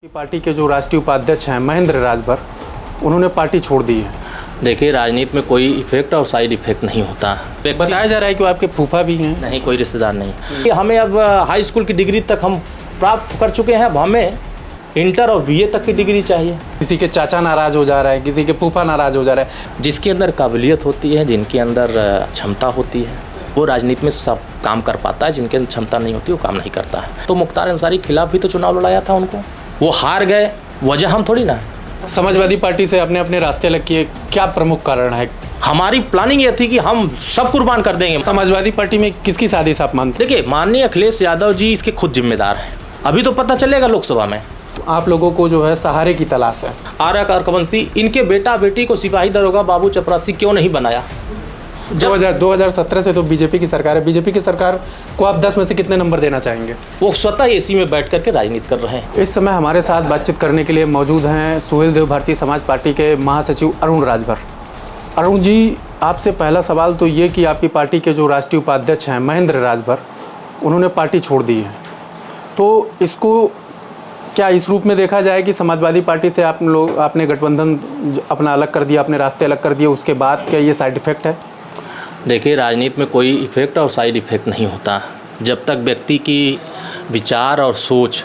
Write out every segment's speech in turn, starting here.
Party के जो राष्ट्रीय उपाध्यक्ष हैं महेंद्र राजभर, उन्होंने पार्टी छोड़ दी है। देखिए, राजनीति में कोई इफेक्ट और साइड इफेक्ट नहीं होता। बताया जा रहा है कि वो आपके फूफा भी हैं। नहीं, कोई रिश्तेदार नहीं। हमें अब हाई स्कूल की डिग्री तक हम प्राप्त कर चुके हैं। अब हमें इंटर और बीए तक की डिग्री चाहिए। किसी के चाचा नाराज़ हो जा रहा है, किसी के फूफा नाराज़ हो जा रहा है। जिसके अंदर काबिलियत होती है, जिनके अंदर क्षमता होती है, वो राजनीति में सब काम कर पाता है। जिनके अंदर क्षमता नहीं होती वो काम नहीं करता है। तो मुख्तार अंसारी के खिलाफ भी तो चुनाव लड़ाया था उनको, वो हार गए। वजह हम थोड़ी ना। समाजवादी पार्टी से अपने अपने रास्ते अलग किए, क्या प्रमुख कारण है? हमारी प्लानिंग ये थी कि हम सब कुर्बान कर देंगे। समाजवादी पार्टी में किसकी साजिश आप मानते? देखिए, माननीय अखिलेश यादव जी इसके खुद जिम्मेदार हैं। अभी तो पता चलेगा लोकसभा में। आप लोगों को जो है सहारे की तलाश है। आर्या कारकवंशी, इनके बेटा बेटी को सिपाही दरोगा बाबू चपरासी क्यों नहीं बनाया? 2017 से तो बीजेपी की सरकार है। बीजेपी की सरकार को आप 10 में से कितने नंबर देना चाहेंगे? वो स्वतः एसी में बैठ करके राजनीति कर रहे हैं। इस समय हमारे साथ बातचीत करने के लिए मौजूद हैं सुहेलदेव भारतीय समाज पार्टी के महासचिव अरुण राजभर। अरुण जी, आपसे पहला सवाल तो ये कि आपकी पार्टी के जो राष्ट्रीय उपाध्यक्ष हैं महेंद्र राजभर, उन्होंने पार्टी छोड़ दी है, तो इसको क्या इस रूप में देखा जाए कि समाजवादी पार्टी से आपने गठबंधन अपना अलग कर दिया, अपने रास्ते अलग कर दिए, उसके बाद क्या ये साइड इफ़ेक्ट है? देखिए, राजनीति में कोई इफेक्ट और साइड इफेक्ट नहीं होता। जब तक व्यक्ति की विचार और सोच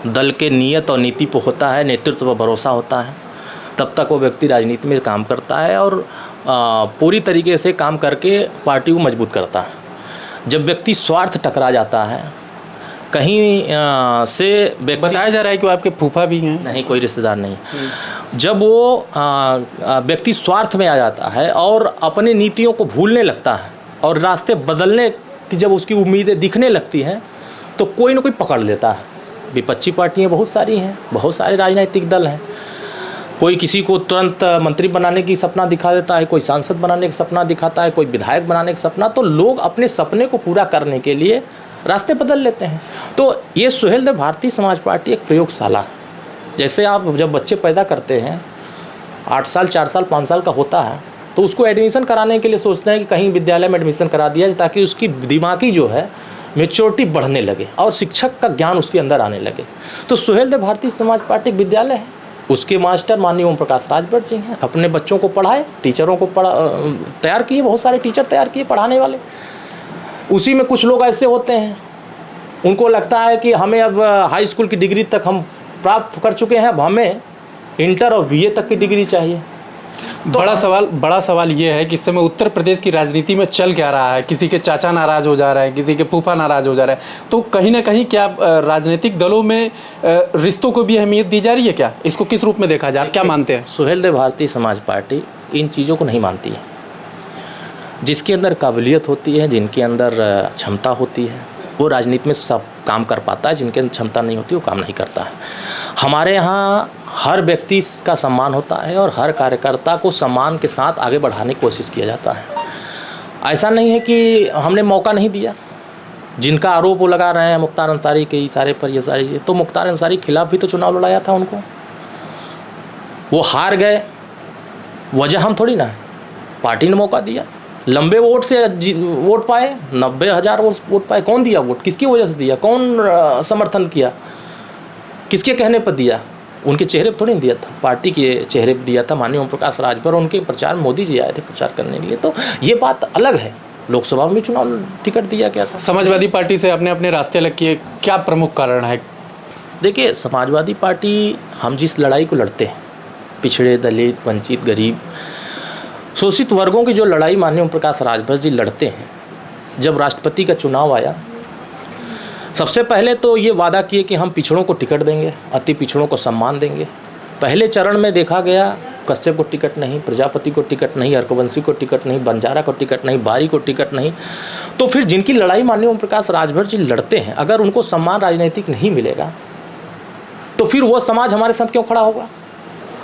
दल के नियत और नीति पर होता है, नेतृत्व पर भरोसा होता है, तब तक वो व्यक्ति राजनीति में काम करता है और पूरी तरीके से काम करके पार्टी को मजबूत करता है। जब व्यक्ति स्वार्थ टकरा जाता है कहीं से, बताया जा रहा है कि वो आपके फूफा भी हैं। नहीं, कोई रिश्तेदार नहीं। जब वो व्यक्ति स्वार्थ में आ जाता है और अपनी नीतियों को भूलने लगता है और रास्ते बदलने की जब उसकी उम्मीदें दिखने लगती हैं, तो कोई ना कोई पकड़ लेता है। विपक्षी पार्टियाँ बहुत सारी हैं, बहुत सारे राजनीतिक दल हैं। कोई किसी को तुरंत मंत्री बनाने की सपना दिखा देता है, कोई सांसद बनाने का सपना दिखाता है, कोई विधायक बनाने का सपना। तो लोग अपने सपने को पूरा करने के लिए रास्ते बदल लेते हैं। तो ये सुहेलदेव भारतीय समाज पार्टी एक प्रयोगशाला है। जैसे आप जब बच्चे पैदा करते हैं, 8 साल 4 साल 5 साल का होता है, तो उसको एडमिशन कराने के लिए सोचते हैं कि कहीं विद्यालय में एडमिशन करा दिया जाए ताकि उसकी दिमागी जो है मैच्योरिटी बढ़ने लगे और शिक्षक का ज्ञान उसके अंदर आने लगे। तो सुहेलदेव भारतीय समाज पार्टी एक विद्यालय है। उसके मास्टर माननीय ओम प्रकाश राजभर जी हैं। अपने बच्चों को पढ़ाए, टीचरों को तैयार किए, बहुत सारे टीचर तैयार किए पढ़ाने वाले। उसी में कुछ लोग ऐसे होते हैं, उनको लगता है कि हमें अब हाई स्कूल की डिग्री तक हम प्राप्त कर चुके हैं, अब हमें इंटर और बीए तक की डिग्री चाहिए। तो बड़ा सवाल ये है कि इस समय उत्तर प्रदेश की राजनीति में चल क्या रहा है? किसी के चाचा नाराज़ हो जा रहा है, किसी के फूफा नाराज़ हो जा रहा है, तो कहीं ना कहीं क्या राजनीतिक दलों में रिश्तों को भी अहमियत दी जा रही है क्या? इसको किस रूप में देखा जाए, क्या मानते हैं? सुहेलदेव भारतीय समाज पार्टी इन चीज़ों को नहीं मानती है। जिसके अंदर काबिलियत होती है, जिनके अंदर क्षमता होती है, वो राजनीति में सब काम कर पाता है। जिनके अंदर क्षमता नहीं होती वो काम नहीं करता है। हमारे यहाँ हर व्यक्ति का सम्मान होता है और हर कार्यकर्ता को सम्मान के साथ आगे बढ़ाने की कोशिश किया जाता है। ऐसा नहीं है कि हमने मौका नहीं दिया। जिनका आरोप वो लगा रहे हैं मुख्तार अंसारी के इशारे पर, ये सारी, तो मुख्तार अंसारी के खिलाफ भी तो चुनाव लड़ाया था उनको, वो हार गए। वजह हम थोड़ी ना है। पार्टी ने मौका दिया, लंबे वोट से वोट पाए, 90,000 वोट पाए। कौन दिया वोट? किसकी वजह से दिया? कौन समर्थन किया? किसके कहने पर दिया? उनके चेहरे पर थोड़ी दिया था, पार्टी के चेहरे पर दिया था। माननीय ओम प्रकाश राजभर, उनके प्रचार में मोदी जी आए थे प्रचार करने के लिए। तो ये बात अलग है। लोकसभा में चुनाव टिकट दिया गया था। समाजवादी पार्टी से अपने अपने रास्ते अलग किए, क्या प्रमुख कारण है? देखिए, समाजवादी पार्टी, हम जिस लड़ाई को लड़ते हैं, पिछड़े, दलित, वंचित, गरीब, शोषित वर्गों की जो लड़ाई माननीय ओम प्रकाश राजभर जी लड़ते हैं, जब राष्ट्रपति का चुनाव आया, सबसे पहले तो ये वादा किए कि हम पिछड़ों को टिकट देंगे, अति पिछड़ों को सम्मान देंगे। पहले चरण में देखा गया, कश्यप को टिकट नहीं, प्रजापति को टिकट नहीं, हरकवंशी को टिकट नहीं, बंजारा को टिकट नहीं, बारी को टिकट नहीं। तो फिर जिनकी लड़ाई माननीय ओम प्रकाश राजभर जी लड़ते हैं, अगर उनको सम्मान राजनीतिक नहीं मिलेगा तो फिर वो समाज हमारे साथ क्यों खड़ा होगा?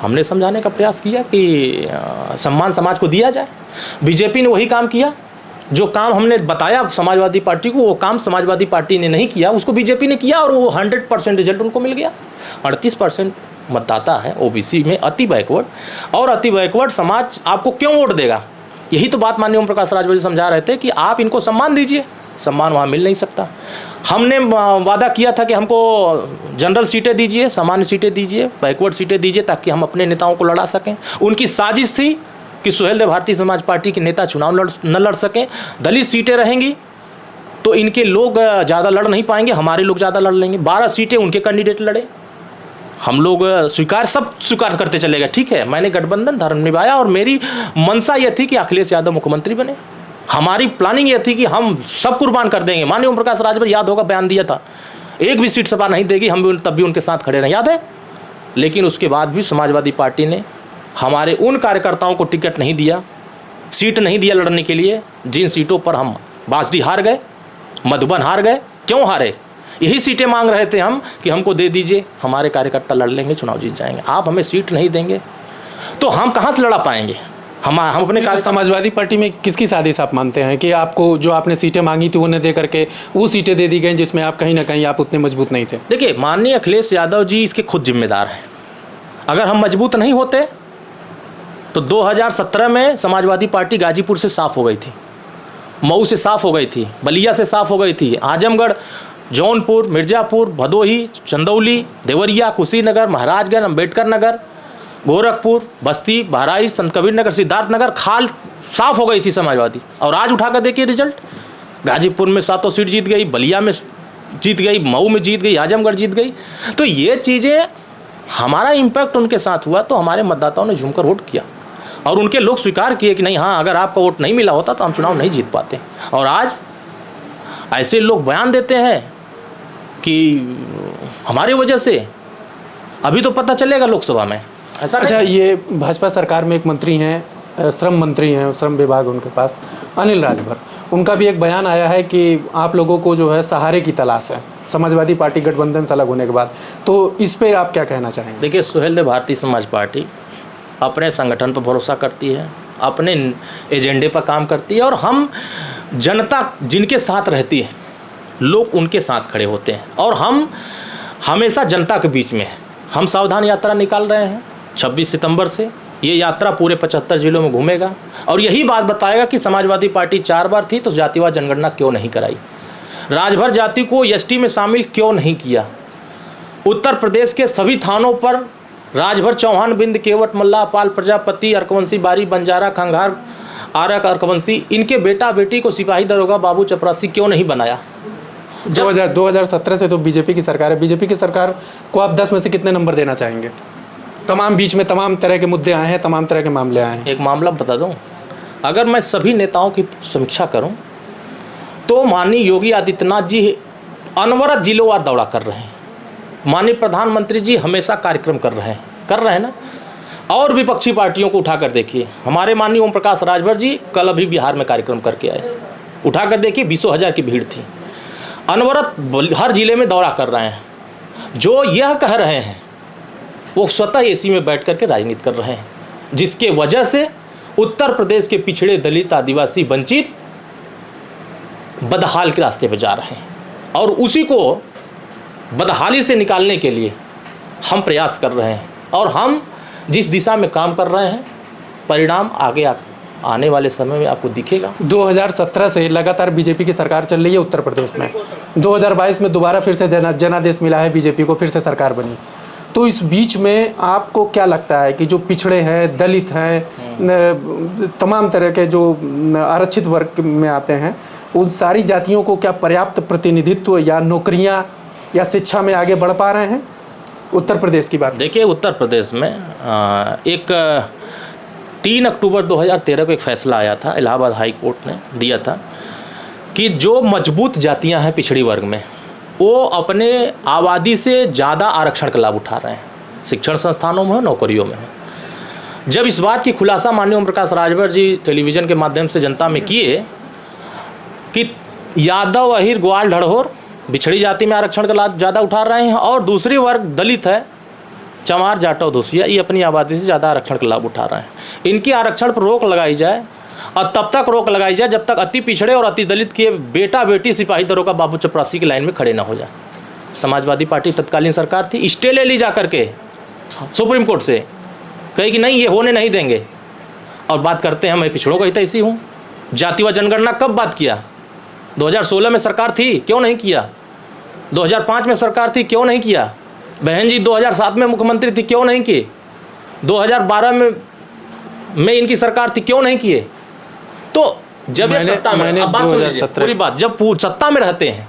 हमने समझाने का प्रयास किया कि सम्मान समाज को दिया जाए। बीजेपी ने वही काम किया, जो काम हमने बताया समाजवादी पार्टी को, वो काम समाजवादी पार्टी ने नहीं किया, उसको बीजेपी ने किया और वो 100% रिजल्ट उनको मिल गया। 38% मतदाता है ओबीसी में, अति बैकवर्ड, और अति बैकवर्ड समाज आपको क्यों वोट देगा? यही तो बात माननीय ओम प्रकाश राजभर जी समझा रहे थे कि आप इनको सम्मान दीजिए, सम्मान वहाँ मिल नहीं सकता। हमने वादा किया था कि हमको जनरल सीटें दीजिए, सामान्य सीटें दीजिए, बैकवर्ड सीटें दीजिए, ताकि हम अपने नेताओं को लड़ा सकें। उनकी साजिश थी कि सुहेल देव भारतीय समाज पार्टी के नेता चुनाव न लड़ सकें। दलित सीटें रहेंगी तो इनके लोग ज़्यादा लड़ नहीं पाएंगे, हमारे लोग ज़्यादा लड़ लेंगे। 12 सीटें उनके कैंडिडेट लड़े, हम लोग सब स्वीकार करते चले गए। ठीक है, मैंने गठबंधन धर्म निभाया और मेरी मंशा यह थी कि अखिलेश यादव मुख्यमंत्री बने। हमारी प्लानिंग यह थी कि हम सब कुर्बान कर देंगे। माननीय ओम प्रकाश राजभर, याद होगा, बयान दिया था, एक भी सीट सपा नहीं देगी, हम भी तब भी उनके साथ खड़े रहे, याद है। लेकिन उसके बाद भी समाजवादी पार्टी ने हमारे उन कार्यकर्ताओं को टिकट नहीं दिया, सीट नहीं दिया लड़ने के लिए, जिन सीटों पर हम बासडी हार गए, मधुबन हार गए। क्यों हारे? यही सीटें मांग रहे थे हम कि हमको दे दीजिए, हमारे कार्यकर्ता लड़ लेंगे, चुनाव जीत जाएंगे। आप हमें सीट नहीं देंगे तो हम कहाँ से लड़ा पाएंगे? हम अपने समाजवादी पार्टी में किसकी साजिश आप मानते हैं कि आपको जो आपने सीटें मांगी थी उन्हें दे करके वो सीटें दे दी गई जिसमें आप कहीं ना कहीं आप उतने मजबूत नहीं थे? देखिए, माननीय अखिलेश यादव जी इसके खुद जिम्मेदार हैं। अगर हम मजबूत नहीं होते तो 2017 में समाजवादी पार्टी गाजीपुर से साफ हो गई थी, मऊ से साफ हो गई थी, बलिया से साफ हो गई थी, आजमगढ़, जौनपुर, मिर्ज़ापुर, भदोही, चंदौली, देवरिया, कुशीनगर, महाराजगंज, अंबेडकर नगर, गोरखपुर, बस्ती, बहराइच, संत कबीर नगर, सिद्धार्थ नगर, खाल साफ हो गई थी समाजवादी। और आज उठाकर देखिए रिजल्ट, गाजीपुर में 7 सीट जीत गई, बलिया में जीत गई, मऊ में जीत गई, आजमगढ़ जीत गई। तो ये चीज़ें, हमारा इम्पैक्ट उनके साथ हुआ तो हमारे मतदाताओं ने झूमकर वोट किया और उनके लोग स्वीकार किए कि नहीं, हाँ, अगर आपका वोट नहीं मिला होता तो हम चुनाव नहीं जीत पाते। और आज ऐसे लोग बयान देते हैं कि हमारी वजह से, अभी तो पता चलेगा लोकसभा में ऐसा। अच्छा, ये भाजपा सरकार में एक मंत्री हैं, श्रम मंत्री हैं, श्रम विभाग उनके पास, अनिल राजभर, उनका भी एक बयान आया है कि आप लोगों को जो है सहारे की तलाश है समाजवादी पार्टी गठबंधन से अलग होने के बाद। तो इस पे आप क्या कहना चाहेंगे? देखिए, सुहेल देव भारतीय समाज पार्टी अपने संगठन पर भरोसा करती है, अपने एजेंडे पर काम करती है और हम जनता जिनके साथ रहती है, लोग उनके साथ खड़े होते हैं और हम हमेशा जनता के बीच में हैं। हम सावधान यात्रा निकाल रहे हैं 26 सितंबर से। ये यात्रा पूरे 75 जिलों में घूमेगा और यही बात बताएगा कि समाजवादी पार्टी 4 बार थी तो जातिवाद जनगणना क्यों नहीं कराई, राजभर जाति को एसटी में शामिल क्यों नहीं किया, उत्तर प्रदेश के सभी थानों पर राजभर, चौहान, बिंद, केवट, मल्लाह, पाल, प्रजापति, अर्कवंशी, बारी, बंजारा, खंघार, आरक, अर्कवंशी, इनके बेटा बेटी को सिपाही दरोगा, बाबू, चपरासी क्यों नहीं बनाया? 2017 से तो बीजेपी की सरकार है। बीजेपी की सरकार को आप 10 में से कितने नंबर देना चाहेंगे? तमाम बीच में तमाम तरह के मुद्दे आए हैं, तमाम तरह के मामले आए हैं। एक मामला बता दूं, अगर मैं सभी नेताओं की समीक्षा करूं तो माननीय योगी आदित्यनाथ जी अनवरत जिलोवार दौरा कर रहे हैं। माननीय प्रधानमंत्री जी हमेशा कार्यक्रम कर रहे हैं ना। और विपक्षी पार्टियों को उठाकर देखिए, हमारे माननीय ओम प्रकाश राजभर जी कल अभी बिहार में कार्यक्रम करके आए, उठाकर देखिए 20,000 की भीड़ थी। अनवरत हर जिले में दौरा कर रहे हैं। जो यह कह रहे हैं वो स्वतः एसी में बैठ करके राजनीति कर रहे हैं, जिसके वजह से उत्तर प्रदेश के पिछड़े, दलित, आदिवासी, वंचित बदहाल के रास्ते पर जा रहे हैं और उसी को बदहाली से निकालने के लिए हम प्रयास कर रहे हैं और हम जिस दिशा में काम कर रहे हैं, परिणाम आगे आने वाले समय में आपको दिखेगा। 2017 से लगातार बीजेपी की सरकार चल रही है उत्तर प्रदेश में। 2022 में दोबारा फिर से जनादेश मिला है बीजेपी को, फिर से सरकार बनी। तो इस बीच में आपको क्या लगता है कि जो पिछड़े हैं, दलित हैं, तमाम तरह के जो आरक्षित वर्ग में आते हैं, उन सारी जातियों को क्या पर्याप्त प्रतिनिधित्व या नौकरियां या शिक्षा में आगे बढ़ पा रहे हैं? उत्तर प्रदेश की बात देखिए, उत्तर प्रदेश में एक 3 अक्टूबर 2013 को एक फैसला आया था, इलाहाबाद हाई कोर्ट ने दिया था कि जो मजबूत जातियां हैं पिछड़ी वर्ग में, वो अपने आबादी से ज़्यादा आरक्षण का लाभ उठा रहे हैं, शिक्षण संस्थानों में हो, नौकरियों में हो। जब इस बात की खुलासा माननीय ओम प्रकाश राजभर जी टेलीविज़न के माध्यम से जनता में किए कि यादव, अहिर, ग्वाल, ढड़होर बिछड़ी जाति में आरक्षण का लाभ ज़्यादा उठा रहे हैं और दूसरी वर्ग दलित है, चमार, जाटव, धोसिया, ये अपनी आबादी से ज़्यादा आरक्षण का लाभ उठा रहे हैं। इनकी आरक्षण पर रोक लगाई जाए और तब तक रोक लगाई जाए जब तक अति पिछड़े और अति दलित के बेटा बेटी सिपाही दरोगा, बाबू, चपरासी की लाइन में खड़े ना हो जाए। समाजवादी पार्टी तत्कालीन सरकार थी, स्टे ले ली जा करके सुप्रीम कोर्ट से, कही कि नहीं, ये होने नहीं देंगे। और बात करते हैं मैं पिछड़ों का हितैषी हूँ। जातिवाद जनगणना कब बात किया? 2016 में सरकार थी, क्यों नहीं किया? 2005 में सरकार थी, क्यों नहीं किया? बहन जी 2007 में मुख्यमंत्री थी, क्यों नहीं किए? 2012 में इनकी सरकार थी, क्यों नहीं किए? तो जब ये सत्ता में, अब बात सुन लीजिए, पूरी बात, जब सत्ता में रहते हैं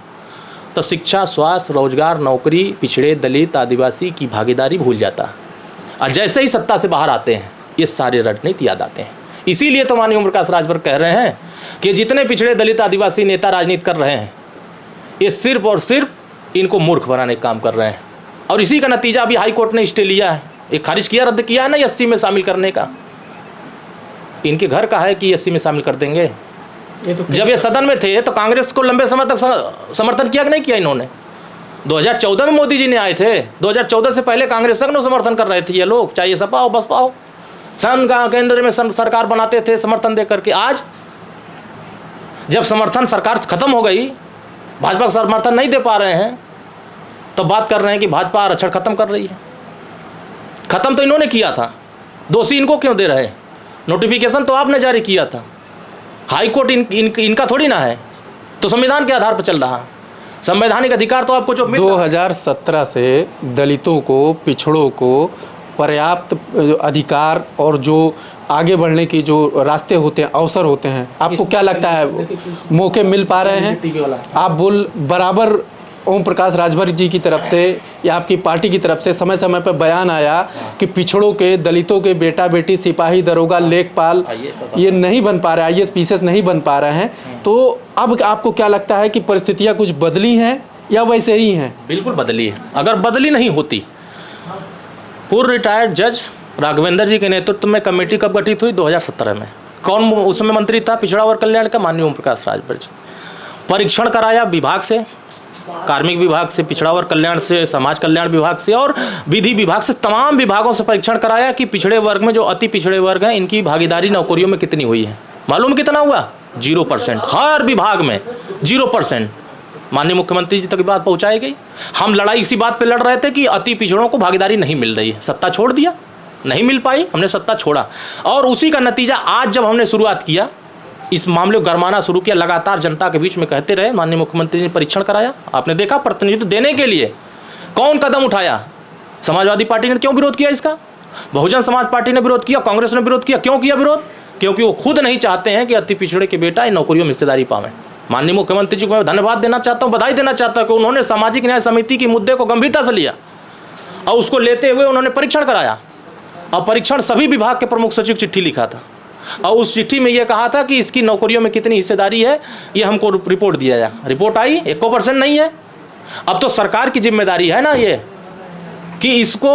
तो शिक्षा, स्वास्थ्य, रोजगार, नौकरी, पिछड़े, दलित, आदिवासी की भागीदारी भूल जाता है। और जैसे ही सत्ता से बाहर आते हैं ये सारे रणनीति याद आते हैं। इसीलिए तो माननीय ओम प्रकाश राजभर कह रहे हैं कि जितने पिछड़े, दलित, आदिवासी नेता राजनीति कर रहे हैं ये सिर्फ और सिर्फ इनको मूर्ख बनाने का काम कर रहे हैं। और इसी का नतीजा अभी हाई कोर्ट ने स्टे लिया है, एक खारिज किया, रद्द किया है ना 80 में शामिल करने का। इनके घर का है कि 80 में शामिल कर देंगे? जब ये सदन में थे तो कांग्रेस को लंबे समय तक समर्थन किया कि नहीं किया इन्होंने? 2014 में मोदी जी ने आए थे, 2014 से पहले कांग्रेस तक समर्थन कर रहे थे ये लोग, चाहे सपा हो बसपा हो। संघ केंद्र में सरकार बनाते थे समर्थन दे करके। आज जब समर्थन सरकार खत्म हो गई, भाजपा को समर्थन नहीं दे पा रहे हैं, तो बात कर रहे हैं कि भाजपा आरक्षण खत्म कर रही है। खत्म तो इन्होंने किया था, दोषी इनको क्यों दे रहे? नोटिफिकेशन तो आपने जारी किया था, हाई कोर्ट इनका थोड़ी ना है, तो संविधान के आधार पर चल रहा। संवैधानिक अधिकार तो आपको जो 2017 से दलितों को, पिछड़ों को पर्याप्त अधिकार और जो आगे बढ़ने की जो रास्ते होते हैं, अवसर होते हैं, आपको क्या लगता है मौके मिल पा रहे हैं? आप बराबर ओम प्रकाश राजभर जी की तरफ से या आपकी पार्टी की तरफ से समय समय पर बयान आया कि पिछड़ों के, दलितों के बेटा बेटी, सिपाही, दरोगा, लेखपाल ये नहीं बन पा रहे, IAS PCS नहीं बन पा रहे हैं। तो अब आपको क्या लगता है कि परिस्थितियां कुछ बदली हैं या वैसे ही हैं? बिल्कुल बदली है। अगर बदली नहीं होती, पूर्व रिटायर्ड जज राघवेंद्र जी के नेतृत्व में कमेटी कब गठित हुई? 2017 में। कौन उसमें मंत्री था? पिछड़ा वर्ग कल्याण का माननीय ओम प्रकाश राजभर जी। परीक्षण कराया विभाग से, कार्मिक विभाग से, पिछड़ा वर्ग कल्याण से, समाज कल्याण विभाग से और विधि विभाग से, तमाम विभागों से परीक्षण कराया कि पिछड़े वर्ग में जो अति पिछड़े वर्ग हैं इनकी भागीदारी नौकरियों में कितनी हुई है। मालूम कितना हुआ? 0%। हर विभाग में 0%। माननीय मुख्यमंत्री जी तक बात पहुंचाई गई। हम लड़ाई इसी बात पे लड़ रहे थे कि अति पिछड़ों को भागीदारी नहीं मिल रही है, सत्ता छोड़ दिया, नहीं मिल पाई, हमने सत्ता छोड़ा। और उसी का नतीजा आज जब हमने शुरुआत किया, इस मामले को गरमाना शुरू किया, लगातार जनता के बीच में कहते रहे, माननीय मुख्यमंत्री ने परीक्षण कराया। आपने देखा प्रतिनिधित्व देने के लिए कौन कदम उठाया? समाजवादी पार्टी ने क्यों विरोध किया इसका? बहुजन समाज पार्टी ने विरोध किया, कांग्रेस ने विरोध किया। क्यों किया विरोध? क्योंकि वो खुद नहीं चाहते हैं कि अति पिछड़े के बेटा इन नौकरियों में हिस्सेदारी पावें। माननीय मुख्यमंत्री जी को मैं धन्यवाद देना चाहता हूँ, बधाई देना चाहता हूँ कि उन्होंने सामाजिक न्याय समिति के मुद्दे को गंभीरता से लिया और उसको लेते हुए उन्होंने परीक्षण कराया। और परीक्षण सभी विभाग के प्रमुख सचिव को चिट्ठी लिखा था और उस चिट्ठी में यह कहा था कि इसकी नौकरियों में कितनी हिस्सेदारी है ये हमको रिपोर्ट दिया जाए। रिपोर्ट आई, 1% नहीं है। अब तो सरकार की जिम्मेदारी है ना ये कि इसको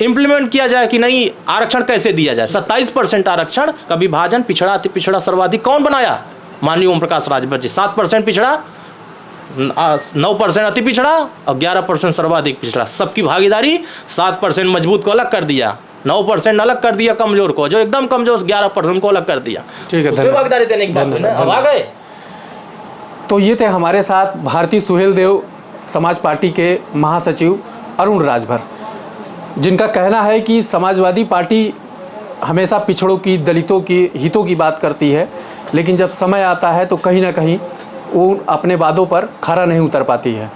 इम्प्लीमेंट किया जाए कि नहीं, आरक्षण कैसे दिया जाए। 27% आरक्षण का विभाजन पिछड़ा अति पिछड़ा सर्वाधिक कौन बनाया? माननीय ओम प्रकाश राजभर जी। 7% पिछड़ा, 9% अति पिछड़ा और 11% सर्वाधिक पिछड़ा, सबकी भागीदारी 7% मजबूत को अलग कर दिया, 9% अलग कर दिया कमजोर को, जो एकदम कमजोर 11% को अलग कर दिया। ठीक है, भागीदारी देने की बात है ना। अब आ गए। तो ये थे हमारे साथ भारती सुहेल देव समाज पार्टी के महासचिव अरुण राजभर, जिनका कहना है कि समाजवादी पार्टी हमेशा पिछड़ों की, दलितों की हितों की बात करती है, लेकिन जब समय आता है तो कहीं ना कहीं वो अपने वादों पर खरा नहीं उतर पाती है।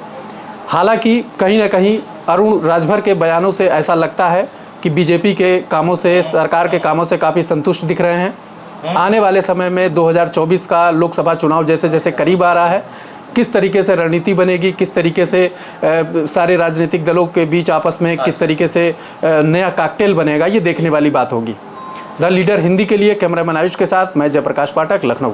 हालांकि कहीं ना कहीं अरुण राजभर के बयानों से ऐसा लगता है कि बीजेपी के कामों से, सरकार के कामों से काफ़ी संतुष्ट दिख रहे हैं। आने वाले समय में 2024 का लोकसभा चुनाव जैसे जैसे करीब आ रहा है, किस तरीके से रणनीति बनेगी, किस तरीके से सारे राजनीतिक दलों के बीच आपस में किस तरीके से नया कॉकटेल बनेगा, ये देखने वाली बात होगी। द लीडर हिंदी के लिए कैमरामैन आयुष के साथ मैं जयप्रकाश पाठक, लखनऊ।